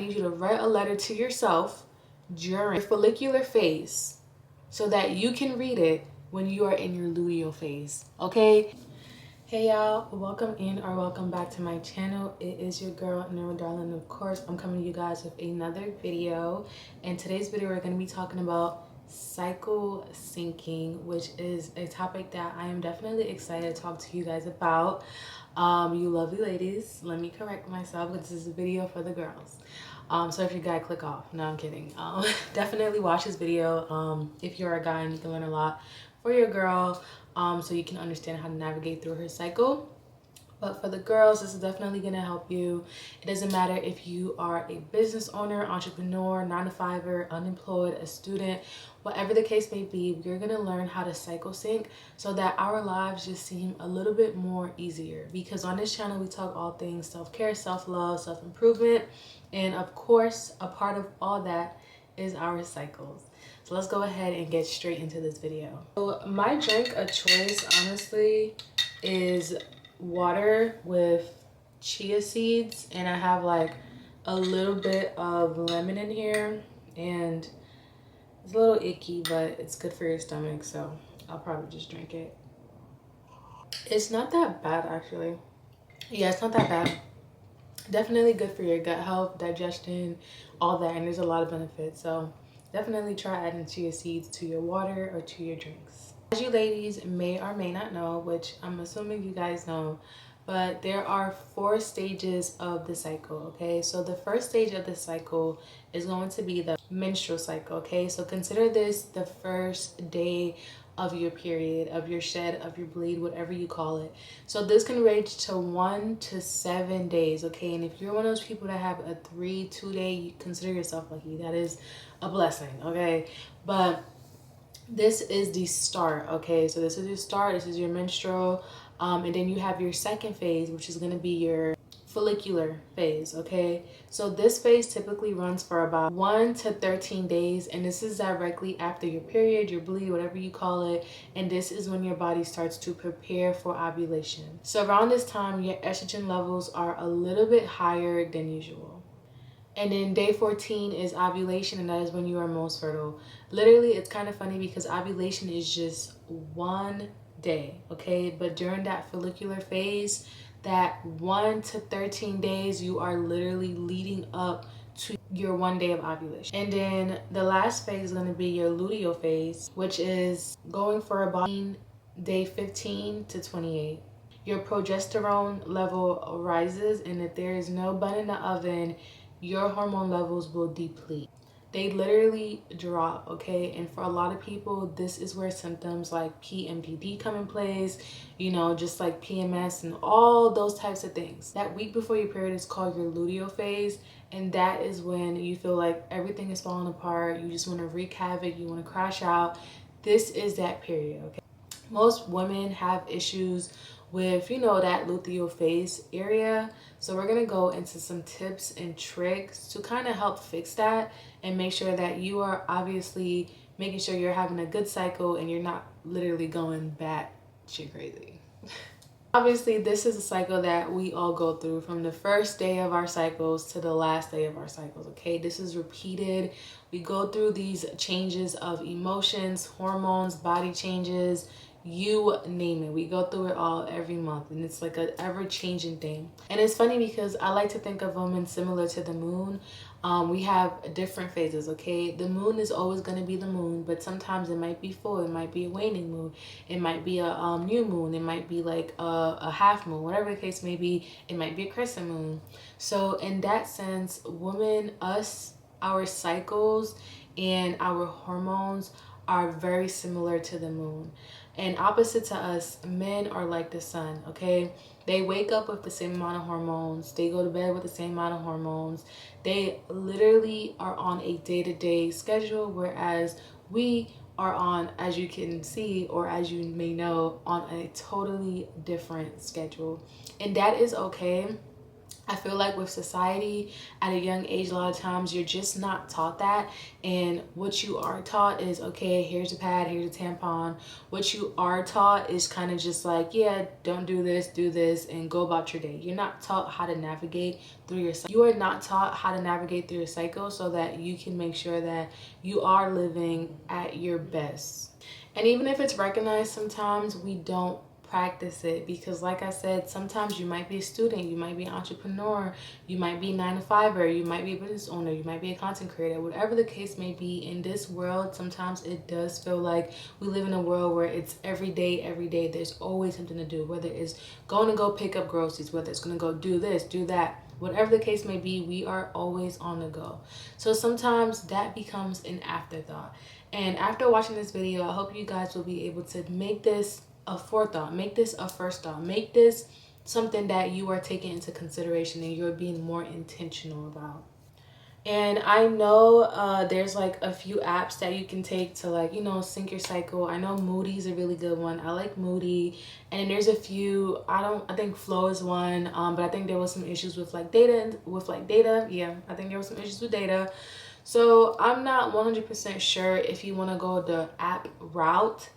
need you to write a letter to yourself during your follicular phase so that you can read it when you are in your luteal phase, okay? Hey y'all, welcome in or welcome back to my channel. It is your girl Neuro Darling. Of course, I'm coming to you guys with another video. In today's video, we're going to be talking about cycle syncing, which is a topic that I am definitely excited to talk to you guys about. You lovely ladies, let me correct myself, this is a video for the girls. So if you're a guy, click off. No, I'm kidding. Definitely watch this video if you're a guy and you can learn a lot for your girl, so you can understand how to navigate through her cycle. But for the girls, this is definitely going to help you. It doesn't matter if you are a business owner, entrepreneur, 9-to-5er, unemployed, a student, whatever the case may be, you're going to learn how to cycle sync so that our lives just seem a little bit more easier. Because on this channel, we talk all things self-care, self-love, self-improvement. And of course, a part of all that is our cycles. So let's go ahead and get straight into this video. So my drink of choice, honestly, is water with chia seeds, and I have like a little bit of lemon in here, and it's a little icky, but it's good for your stomach, so I'll probably just drink it. It's not that bad, actually. Yeah, it's not that bad. Definitely good for your gut health, digestion, all that, and there's a lot of benefits. So definitely try adding chia seeds to your water or to your drinks. As you ladies may or may not know, which I'm assuming you guys know, but there are 4 stages of the cycle, okay? So the first stage of the cycle is going to be the menstrual cycle, okay? So consider this the first day of your period, of your shed, of your bleed, whatever you call it. So this can range to 1 to 7 days, okay? And if you're one of those people that have a 2 day, you consider yourself lucky. That is a blessing, okay? But this is the start, okay? So this is your start, this is your menstrual, and then you have your second phase, which is going to be your follicular phase, okay? So this phase typically runs for about 1 to 13 days, and this is directly after your period, your bleed, whatever you call it, and this is when your body starts to prepare for ovulation. So around this time, your estrogen levels are a little bit higher than usual. And then day 14 is ovulation, and that is when you are most fertile. Literally, it's kind of funny because ovulation is just 1 day, okay? But during that follicular phase, that 1 to 13 days, you are literally leading up to your 1 day of ovulation. And then the last phase is going to be your luteal phase, which is going for about day 15 to 28. Your progesterone level rises, and if there is no bun in the oven, your hormone levels will deplete. They literally drop, okay? And for a lot of people, this is where symptoms like PMDD come in place, you know, just like PMS and all those types of things. That week before your period is called your luteal phase, and that is when you feel like everything is falling apart, you just want to wreak havoc, you want to crash out. This is that period, okay? Most women have issues with, you know, that luteal phase area. So we're gonna go into some tips and tricks to kind of help fix that and make sure that you are obviously making sure you're having a good cycle and you're not literally going batshit crazy. Obviously, this is a cycle that we all go through from the first day of our cycles to the last day of our cycles, okay? This is repeated. We go through these changes of emotions, hormones, body changes, you name it. We go through it all every month, and it's like an ever-changing thing. And it's funny because I like to think of women similar to the moon. We have different phases, okay? The moon is always going to be the moon, but sometimes it might be full, it might be a waning moon, it might be a new moon, it might be like a half moon, whatever the case may be, it might be a crescent moon. So in that sense, women, our cycles and our hormones are very similar to the moon. And opposite to us, men are like the sun, okay? They wake up with the same amount of hormones. They go to bed with the same amount of hormones. They literally are on a day-to-day schedule, whereas we are on, as you can see, or as you may know, on a totally different schedule. And that is okay. I feel like with society at a young age, a lot of times you're just not taught that. And what you are taught is, okay, here's a pad, here's a tampon. What you are taught is kind of just like, yeah, don't do this, and go about your day. You're not taught how to navigate through your cycle. You are not taught how to navigate through your cycle so that you can make sure that you are living at your best. And even if it's recognized, sometimes we don't practice it, because like I said, sometimes you might be a student, you might be an entrepreneur, you might be 9 to 5er, you might be a business owner, you might be a content creator, whatever the case may be. In this world, sometimes it does feel like we live in a world where it's every day there's always something to do, whether it's going to go pick up groceries, whether it's going to go do this, do that, whatever the case may be, we are always on the go. So sometimes that becomes an afterthought. And after watching this video, I hope you guys will be able to make this a forethought, make this a first thought, make this something that you are taking into consideration and you're being more intentional about. And I know there's like a few apps that you can take to, like, you know, sync your cycle. I know Moody's a really good one. I like Moody. And there's a few, I think Flow is one, but I think there was some issues with data. Yeah, I think there was some issues with data. So I'm not 100% sure if you want to go the app route.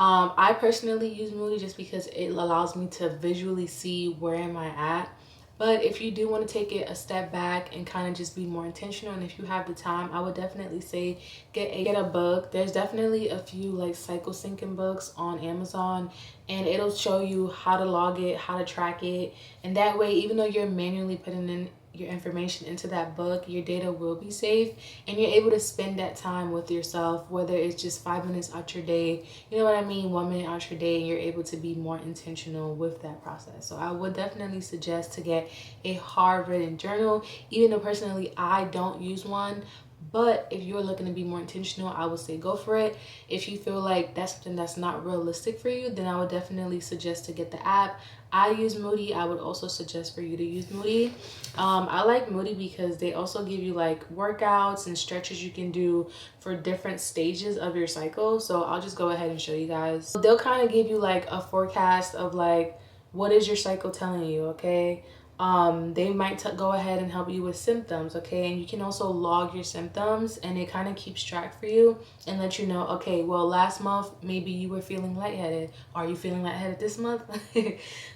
I personally use Moody just because it allows me to visually see where am I at. But if you do want to take it a step back and kind of just be more intentional, and if you have the time, I would definitely say get a book. There's definitely a few like cycle syncing books on Amazon, and it'll show you how to log it, how to track it. And that way, even though you're manually putting in your information into that book, your data will be safe, and you're able to spend that time with yourself, whether it's just 5 minutes out your day, you know what I mean, 1 minute out your day, and you're able to be more intentional with that process. So I would definitely suggest to get a hard written journal, even though personally I don't use one. But if you're looking to be more intentional, I would say go for it. If you feel like that's something that's not realistic for you, then I would definitely suggest to get the app. I use Moody. I would also suggest for you to use Moody. I like Moody because they also give you like workouts and stretches you can do for different stages of your cycle. So I'll just go ahead and show you guys. They'll kind of give you like a forecast of like, what is your cycle telling you, okay? They might go ahead and help you with symptoms, okay? And you can also log your symptoms, and it kind of keeps track for you and let you know, okay, well, last month maybe you were feeling lightheaded. Are you feeling lightheaded this month?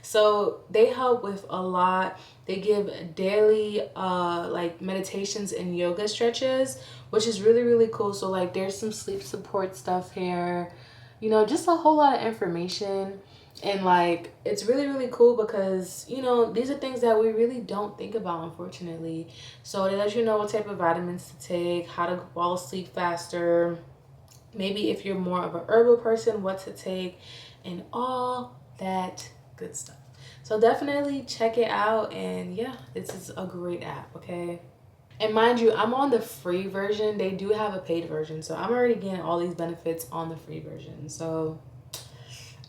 So they help with a lot. They give daily like meditations and yoga stretches, which is really, really cool. So like there's some sleep support stuff here, you know, just a whole lot of information. And like it's really, really cool because, you know, these are things that we really don't think about, unfortunately. So they let you know what type of vitamins to take, how to fall asleep faster, maybe if you're more of a herbal person, what to take, and all that good stuff. So definitely check it out. And yeah, this is a great app, okay? And mind you, I'm on the free version. They do have a paid version, so I'm already getting all these benefits on the free version. So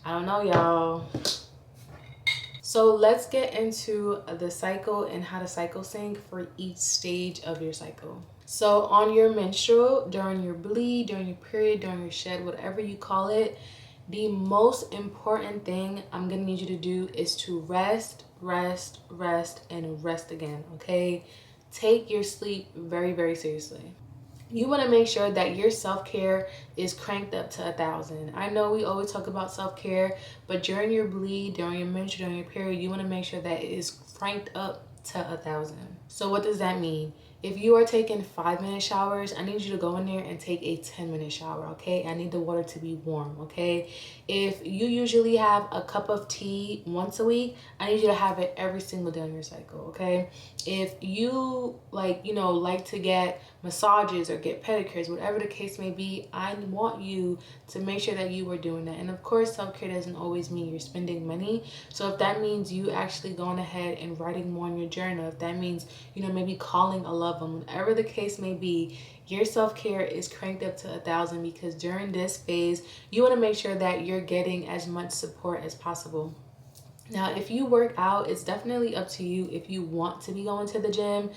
I don't know, y'all. So let's get into the cycle and how to cycle sync for each stage of your cycle. So on your menstrual, during your bleed, during your period, during your shed, whatever you call it, the most important thing I'm gonna need you to do is to rest, rest, rest, and rest again, okay? Take your sleep very, very seriously. You want to make sure that your self-care is cranked up to 1,000. I know we always talk about self-care, but during your bleed, during your menstrual, during your period, you want to make sure that it is cranked up to 1,000. So what does that mean? If you are taking 5-minute showers, I need you to go in there and take a 10-minute shower, okay? I need the water to be warm, okay? If you usually have a cup of tea once a week, I need you to have it every single day on your cycle, okay? If you like to get massages or get pedicures, whatever the case may be, I want you to make sure that you are doing that. And of course, self-care doesn't always mean you're spending money. So if that means you actually going ahead and writing more in your journal, if that means, you know, maybe calling a loved one, whatever the case may be, your self-care is cranked up to 1,000, because during this phase, you want to make sure that you're getting as much support as possible. Now, if you work out, it's definitely up to you if you want to be going to the gym.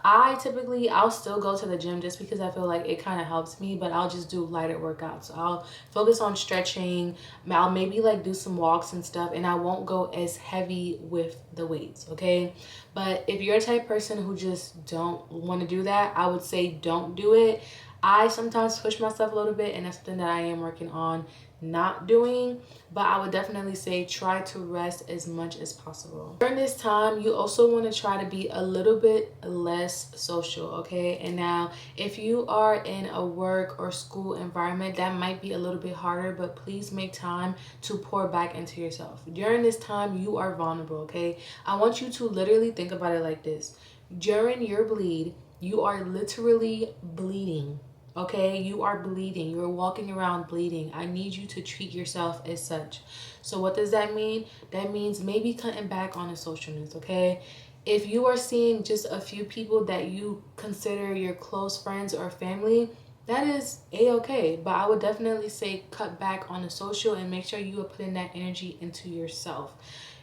I'll still go to the gym just because I feel like it kind of helps me, but I'll just do lighter workouts. So I'll focus on stretching. I'll maybe like do some walks and stuff, and I won't go as heavy with the weights, okay? But if you're a type person who just don't want to do that, I would say don't do it. I sometimes push myself a little bit, and that's something that I am working on not doing, but I would definitely say try to rest as much as possible. During this time, you also want to try to be a little bit less social, okay? And now, if you are in a work or school environment, that might be a little bit harder, but please make time to pour back into yourself. During this time, you are vulnerable, okay? I want you to literally think about it like this. During your bleed, you are literally bleeding. Okay, you are bleeding. You're walking around bleeding. I need you to treat yourself as such. So what does that mean? That means maybe cutting back on the socialness, okay? If you are seeing just a few people that you consider your close friends or family, that is a-okay. But I would definitely say cut back on the social and make sure you are putting that energy into yourself.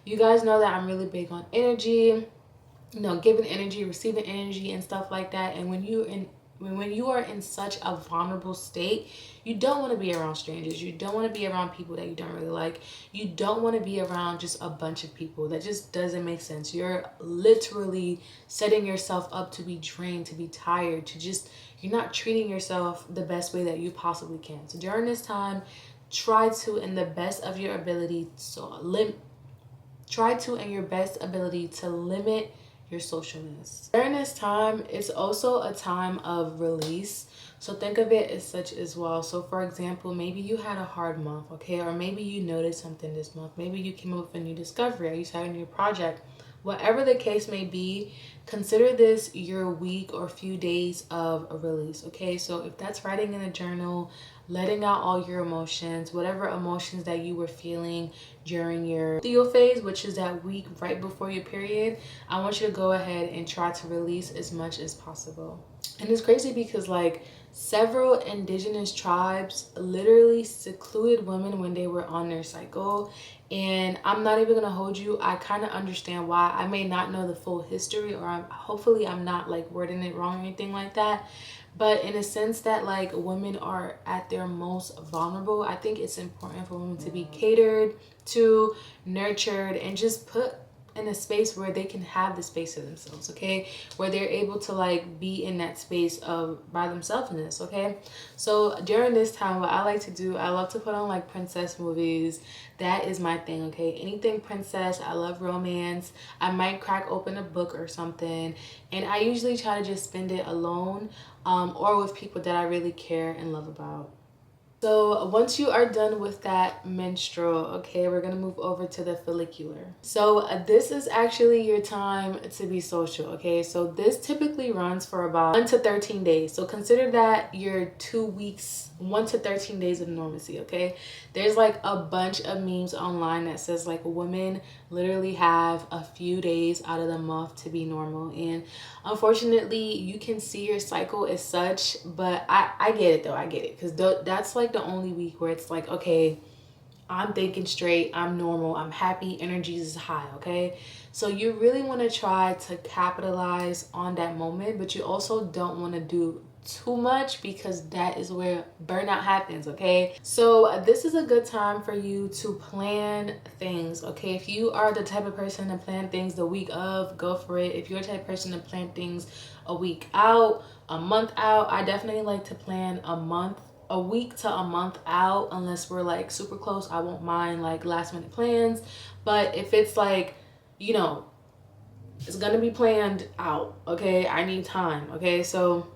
You guys know that I'm really big on energy, giving energy, receiving energy and stuff like that. And when you are in such a vulnerable state, you don't want to be around strangers. You don't want to be around people that you don't really like. You don't want to be around just a bunch of people. That just doesn't make sense. You're literally setting yourself up to be drained, to be tired, you're not treating yourself the best way that you possibly can. So during this time, try to, in your best ability to limit your socialness. During this time, it's also a time of release. So think of it as such as well. So for example, maybe you had a hard month, okay? Or maybe you noticed something this month. Maybe you came up with a new discovery, or you started a new project. Whatever the case may be, consider this your week or few days of a release, okay? So if that's writing in a journal, letting out all your emotions, whatever emotions that you were feeling during your luteal phase, which is that week right before your period, I want you to go ahead and try to release as much as possible. And it's crazy because like several indigenous tribes literally secluded women when they were on their cycle. And I'm not even gonna hold you, I kind of understand why. I may not know the full history, or hopefully I'm not like wording it wrong or anything like that. But in a sense that like women are at their most vulnerable, I think it's important for women to be catered to, nurtured, and just put in a space where they can have the space to themselves, okay? Where they're able to like be in that space of by themselves, okay? So during this time, what I like to do, I love to put on like princess movies. That is my thing, okay? Anything princess. I love romance. I might crack open a book or something, and I usually try to just spend it alone, or with people that I really care and love about. So once you are done with that menstrual, okay, we're gonna move over to the follicular. So this is actually your time to be social, okay? So this typically runs for about 1 to 13 days. So consider that your 2 weeks, 1 to 13 days of normacy, okay? There's like a bunch of memes online that says like women literally have a few days out of the month to be normal. And unfortunately, you can see your cycle as such, but I get it though. I get it, because that's like the only week where it's like, okay, I'm thinking straight, I'm normal, I'm happy, energy is high, okay? So you really want to try to capitalize on that moment, but you also don't want to do too much, because that is where burnout happens, okay? So this is a good time for you to plan things, okay? If you are the type of person to plan things the week of, go for it. If you're the type of person to plan things a week out, a month out, I definitely like to plan a week to a month out. Unless we're like super close, I won't mind like last minute plans. But if it's like, it's gonna be planned out, okay, I need time, okay? So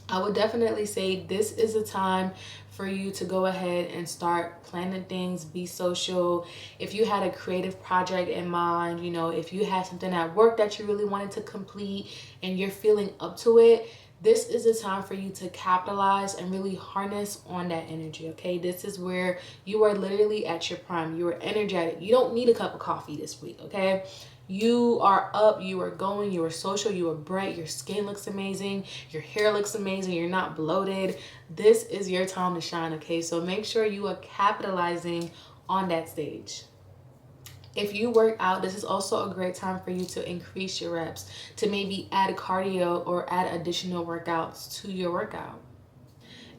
I would definitely say this is a time for you to go ahead and start planning things, be social. If you had a creative project in mind, if you had something at work that you really wanted to complete and you're feeling up to it, this is a time for you to capitalize and really harness on that energy, okay? This is where you are literally at your prime. You are energetic. You don't need a cup of coffee this week, okay? You are up, you are going, you are social, you are bright, your skin looks amazing, your hair looks amazing, you're not bloated. This is your time to shine, okay? So make sure you are capitalizing on that stage. If you work out, this is also a great time for you to increase your reps, to maybe add cardio or add additional workouts to your workout.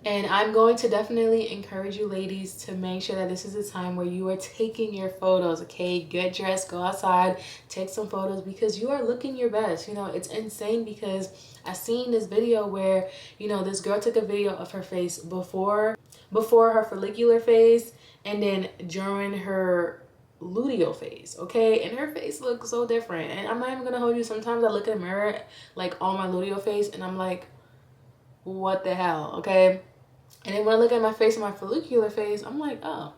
And I'm going to definitely encourage you ladies to make sure that this is a time where you are taking your photos, okay? Get dressed, go outside, take some photos, because you are looking your best. You know, it's insane because I seen this video where, you know, this girl took a video of her face before her follicular phase and then during her luteal phase, okay? And her face looks so different. And I'm not even gonna hold you, sometimes I look in the mirror like on my luteal face and I'm like, what the hell, okay? And then when I look at my face and my follicular phase, I'm like, oh,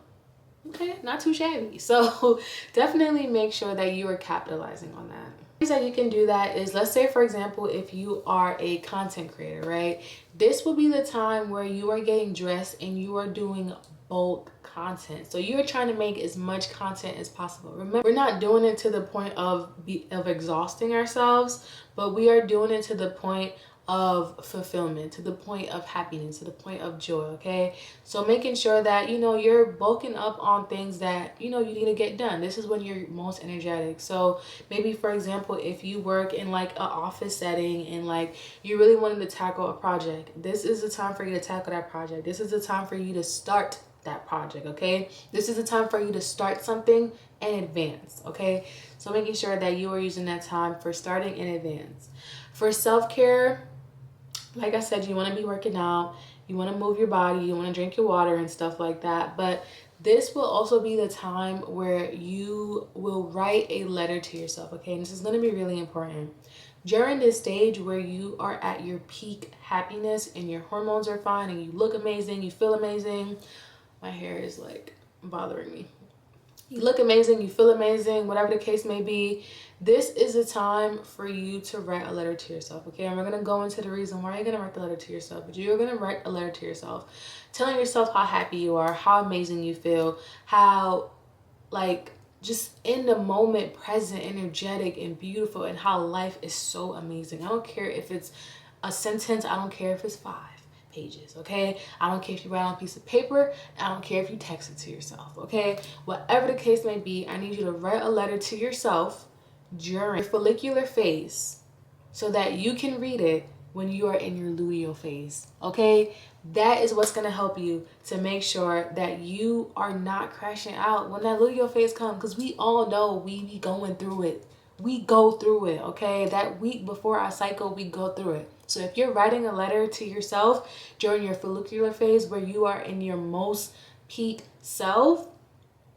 okay, not too shabby. So definitely make sure that you are capitalizing on that. Ways that you can do that is, let's say for example, if you are a content creator, right? This will be the time where you are getting dressed and you are doing bulk content. So you're trying to make as much content as possible. Remember, we're not doing it to the point of exhausting ourselves, but we are doing it to the point of fulfillment, to the point of happiness, to the point of joy, okay? So making sure that, you know, you're bulking up on things that, you know, you need to get done. This is when you're most energetic. So maybe, for example, if you work in like an office setting and like you really wanted to tackle a project, this is the time for you to tackle that project. This is the time for you to start that project, okay? This is the time for you to start something in advance, okay? So making sure that you are using that time for starting in advance. For self-care, like I said, you want to be working out, you want to move your body, you want to drink your water and stuff like that. But this will also be the time where you will write a letter to yourself, okay? And this is going to be really important. During this stage where you are at your peak happiness and your hormones are fine and you look amazing, you feel amazing. My hair is like bothering me. You look amazing, you feel amazing, whatever the case may be. This is a time for you to write a letter to yourself, okay? And we're going to go into the reason why you're going to write the letter to yourself. But you're going to write a letter to yourself, telling yourself how happy you are, how amazing you feel, how, like, just in the moment, present, energetic, and beautiful, and how life is so amazing. I don't care if it's a sentence. I don't care if it's 5 pages, okay? I don't care if you write on a piece of paper. I don't care if you text it to yourself, okay? Whatever the case may be, I need you to write a letter to yourself during your follicular phase so that you can read it when you are in your luteal phase, okay? That is what's going to help you to make sure that you are not crashing out when that luteal phase comes, because we all know we be going through it. We go through it, okay? That week before our cycle, we go through it. So if you're writing a letter to yourself during your follicular phase where you are in your most peak self,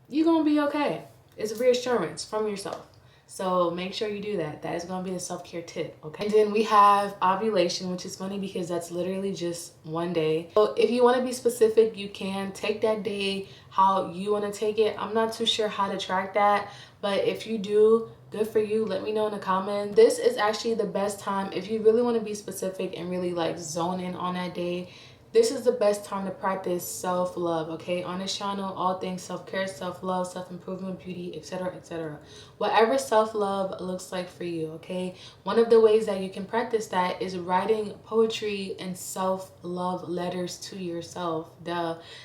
you're going to be okay. It's reassurance from yourself. So make sure you do that. That is going to be the self-care tip, okay? And then we have ovulation, which is funny because that's literally just one day. So if you want to be specific, you can take that day how you want to take it. I'm not too sure how to track that, but if you do, good for you. Let me know in the comments. This is actually the best time if you really want to be specific and really like zone in on that day. This is the best time to practice self-love, okay? On this channel, all things self-care, self-love, self-improvement, beauty, etc., etc. Whatever self-love looks like for you, okay? One of the ways that you can practice that is writing poetry and self-love letters to yourself.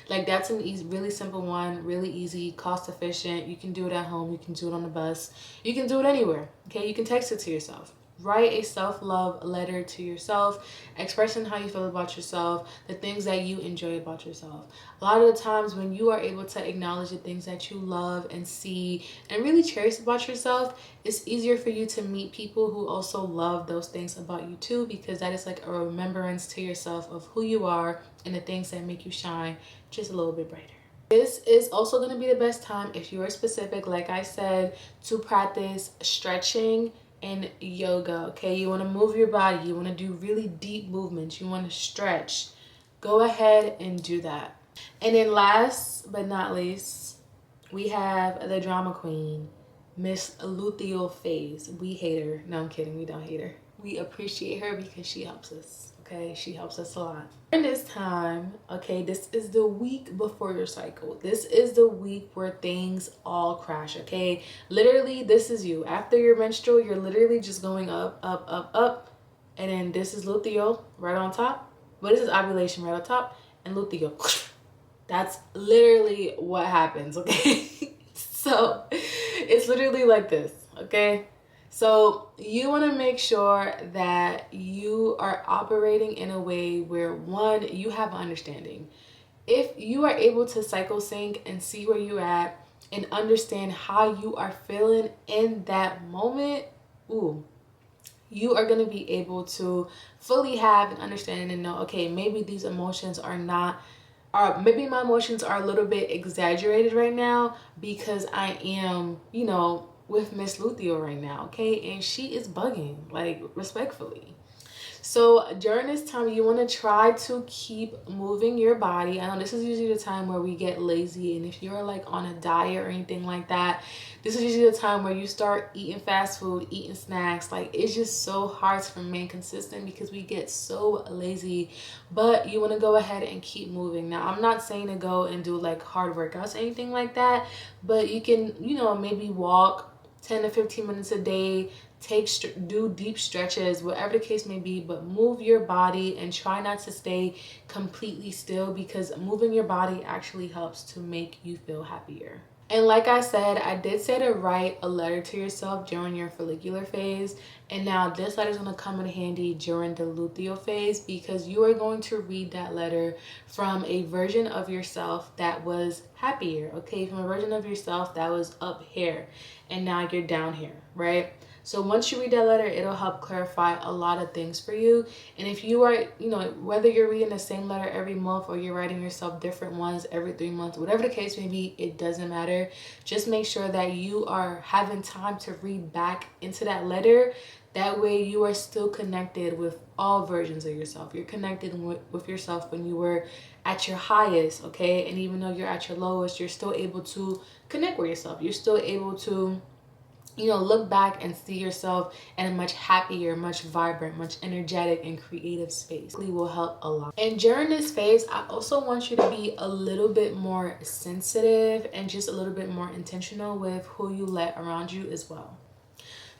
Like, that's an easy, really simple one, really easy, cost-efficient. You can do it at home. You can do it on the bus. You can do it anywhere, okay? You can text it to yourself. Write a self-love letter to yourself, expressing how you feel about yourself, the things that you enjoy about yourself. A lot of the times when you are able to acknowledge the things that you love and see and really cherish about yourself, it's easier for you to meet people who also love those things about you too, because that is like a remembrance to yourself of who you are and the things that make you shine just a little bit brighter. This is also going to be the best time, if you are specific, like I said, to practice stretching and yoga, okay? You want to move your body, you want to do really deep movements, you want to stretch. Go ahead and do that. And then last but not least, we have the drama queen, Miss Luteal Phase. We hate her. No, I'm kidding. We don't hate her. We appreciate her because she helps us, okay? She helps us a lot. In this time, okay, this is the week before your cycle. This is the week where things all crash, okay? Literally, this is you. After your menstrual, you're literally just going up, up, up, up. And then this is luteal right on top. But this is ovulation right on top. And luteal. That's literally what happens, okay? So It's literally like this, okay? So you want to make sure that you are operating in a way where, one, you have understanding. If you are able to cycle sync and see where you're at and understand how you are feeling in that moment, ooh, you are going to be able to fully have an understanding and know, okay, maybe these emotions are not, or maybe my emotions are a little bit exaggerated right now because I am, you know, with Miss Luthio right now, okay? And she is bugging, like, respectfully. So during this time, you want to try to keep moving your body. I know this is usually the time where we get lazy, and if you're like on a diet or anything like that, this is usually the time where you start eating fast food, eating snacks. Like, it's just so hard to remain consistent because we get so lazy. But you want to go ahead and keep moving. Now, I'm not saying to go and do like hard workouts or anything like that, but you can, you know, maybe walk 10 to 15 minutes a day, do deep stretches, whatever the case may be, but move your body and try not to stay completely still, because moving your body actually helps to make you feel happier. And like I said, I did say to write a letter to yourself during your follicular phase. And now this letter is going to come in handy during the luteal phase, because you are going to read that letter from a version of yourself that was happier, okay? From a version of yourself that was up here and now you're down here, right? So once you read that letter, it'll help clarify a lot of things for you. And if you are, you know, whether you're reading the same letter every month or you're writing yourself different ones every 3 months, whatever the case may be, it doesn't matter. Just make sure that you are having time to read back into that letter. That way you are still connected with all versions of yourself. You're connected with yourself when you were at your highest, okay? And even though you're at your lowest, you're still able to connect with yourself. You're still able to, you know, look back and see yourself in a much happier, much vibrant, much energetic and creative space. It will help a lot. And during this phase, I also want you to be a little bit more sensitive and just a little bit more intentional with who you let around you as well.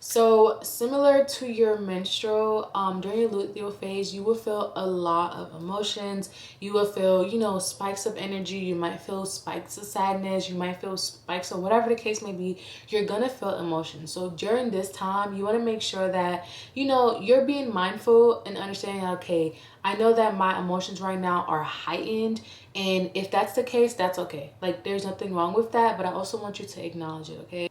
So similar to your menstrual, during your luteal phase, you will feel a lot of emotions. You will feel, you know, spikes of energy. You might feel spikes of sadness. You might feel spikes of whatever the case may be. You're gonna feel emotions. So during this time, you want to make sure that, you know, you're being mindful and understanding, okay, I know that my emotions right now are heightened, and if that's the case, that's okay. Like, there's nothing wrong with that, but I also want you to acknowledge it, okay?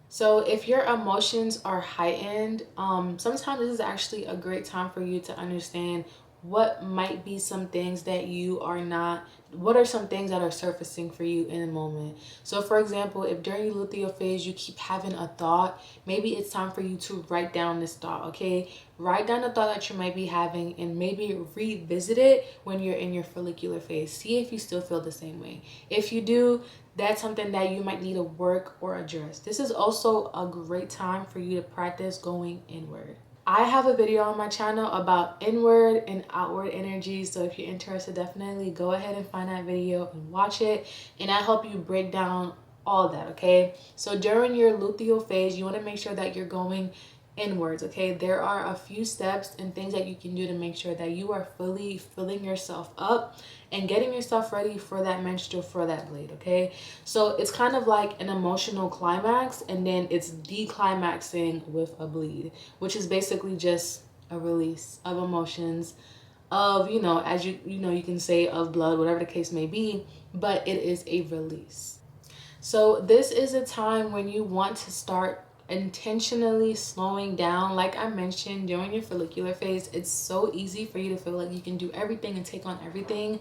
So if your emotions are heightened, sometimes this is actually a great time for you to understand what might be some things that you are not, what are some things that are surfacing for you in a moment. So for example, if during your luteal phase you keep having a thought, maybe it's time for you to write down this thought, okay? Write down the thought that you might be having and maybe revisit it when you're in your follicular phase. See if you still feel the same way. If you do, that's something that you might need to work or address. This is also a great time for you to practice going inward. I have a video on my channel about inward and outward energy, so if you're interested, definitely go ahead and find that video and watch it, and I help you break down all that, okay? So during your luteal phase, you want to make sure that you're going inwards, okay? There are a few steps and things that you can do to make sure that you are fully filling yourself up and getting yourself ready for that menstrual, for that bleed, okay? So it's kind of like an emotional climax, and then it's declimaxing with a bleed, which is basically just a release of emotions, of, you know, as you know, you can say of blood, whatever the case may be, but it is a release. So this is a time when you want to start intentionally slowing down. Like I mentioned, during your follicular phase, it's so easy for you to feel like you can do everything and take on everything.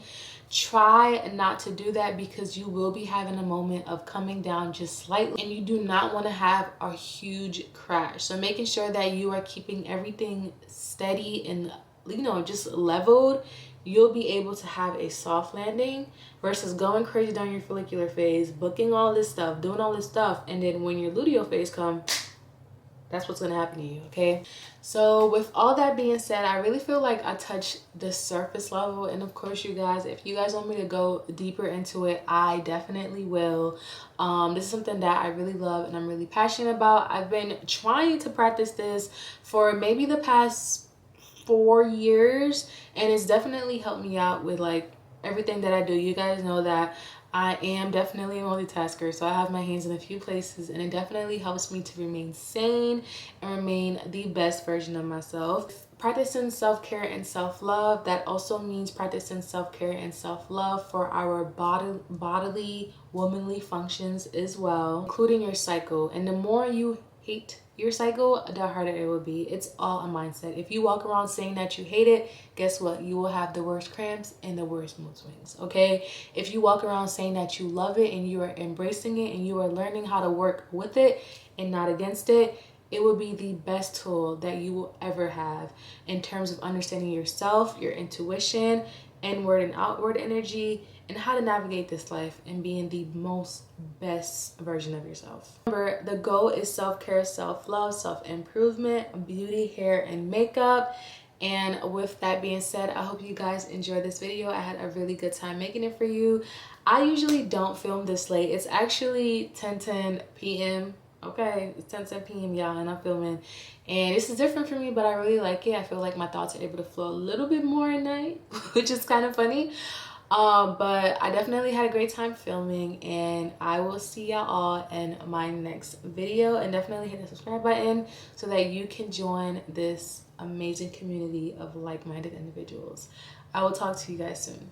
Try not to do that, because you will be having a moment of coming down just slightly, and you do not want to have a huge crash. So making sure that you are keeping everything steady and, you know, just leveled, you'll be able to have a soft landing versus going crazy during your follicular phase, booking all this stuff, doing all this stuff, and then when your luteal phase comes, that's what's going to happen to you, okay? So with all that being said, I really feel like I touched the surface level, and of course, you guys, if you guys want me to go deeper into it, I definitely will. This is something that I really love and I'm really passionate about. I've been trying to practice this for maybe the past 4 years, and it's definitely helped me out with like everything that I do. You guys know that I am definitely a multitasker, so I have my hands in a few places, and it definitely helps me to remain sane and remain the best version of myself. Practicing self-care and self-love, that also means practicing self-care and self-love for our bodily, womanly functions as well, including your cycle. And the more you hate your cycle, the harder it will be. It's all a mindset. If you walk around saying that you hate it, guess what? You will have the worst cramps and the worst mood swings, okay? If you walk around saying that you love it and you are embracing it and you are learning how to work with it and not against it, it will be the best tool that you will ever have in terms of understanding yourself, your intuition, inward and outward energy, and how to navigate this life and being the most best version of yourself. Remember, the goal is self-care, self-love, self-improvement, beauty, hair, and makeup. And with that being said, I hope you guys enjoyed this video. I had a really good time making it for you. I usually don't film this late. It's actually 10:10 p.m. Okay, it's 10:10 p.m. y'all, and I'm filming. And this is different for me, but I really like it. I feel like my thoughts are able to flow a little bit more at night, which is kind of funny. But I definitely had a great time filming, and I will see y'all all in my next video. And definitely hit the subscribe button so that you can join this amazing community of like-minded individuals. I will talk to you guys soon.